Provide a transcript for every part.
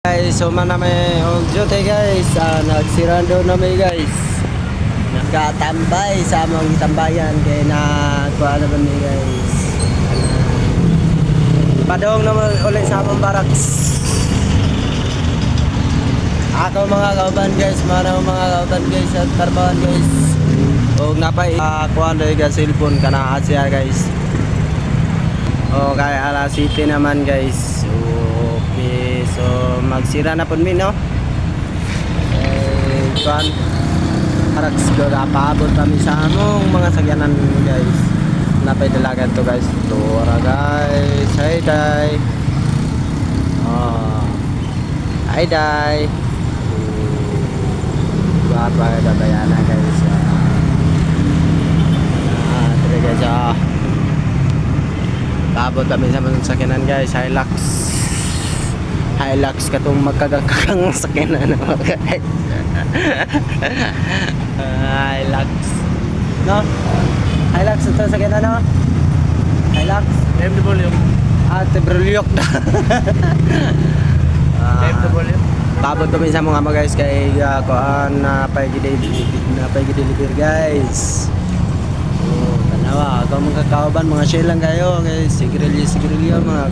Guys, so man namin og jote guys, nagsirando na may guys. Nagkatambay sa among tambayan kay na kuha naman ni guys. Padong naman ulit sa among barracks. Ako mga kauban guys, mga kauban guys at tarbahan guys. Og napay kuha na yung cellphone kana siya guys. O kaya alas 7 naman guys. Okay, so magsira na po min no. Kuan paraks doga paabot kami sa among mga sagyanan guys. Napay dalagan to guys. Tora guys. Hi day. Hi day. Baba da bayana guys. Tara guys. Paabot kami sa mga sagyanan guys. Hilux katong magkagakang sakyanan na guys. Hilux no? Hilux ito sakyanan no? Hilux BMW Tebroliok na. BMW Paabot kami sa mga guys kay kuan na pay-deliver guys. Tanawa ako mga kauban mga shell lang kayo guys. Sigrilyo mga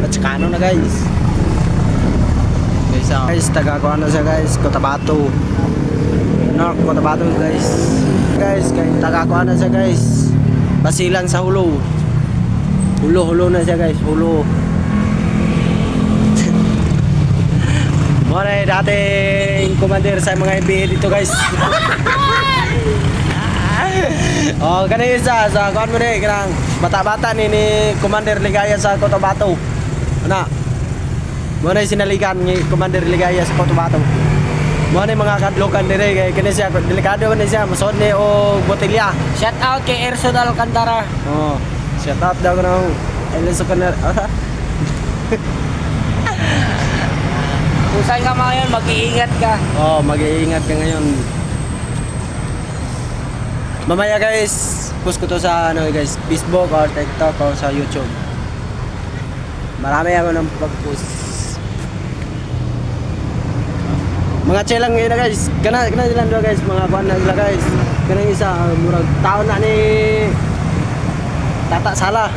katsikano na guys. Guys, taga-kuha na siya guys, Cotabato North Cotabato guys. Guys, taga-kuha na siya guys, Basilan sa Hulo na siya guys, Hulo. Muna dating commander sa mga NBA dito guys. Oh, kanina isa, sa kuhan mo rin, kanang bata-bata ni Commander Ligaya sa Cotabato. Ano? Muna sinaligan ni Commander Ligaya sa Cotabato. Muna mga kadlokan dire kay kani siya delikado man siya masod ni og botelya. Shout out kay Erson Alcantara. Oh, shout out daw nang Elso Caner. Kung saan ka ngayon, mag-iingat ka. Oh, mag-iingat ka ngayon. Mamaya guys, post ko to sa guys, Facebook or TikTok or sa YouTube. Marami ako nang pag-post. Mga chelang ngayon na guys, kana lang do guys, mga kuan na sila guys. Kanang isa murag taon na ni Tata Sala.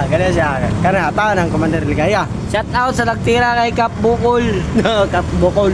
Ganyan siya. Kana taon ng Commander Ligaya. Shout out sa nagtira kay Kap Bukol. Kap Bukol.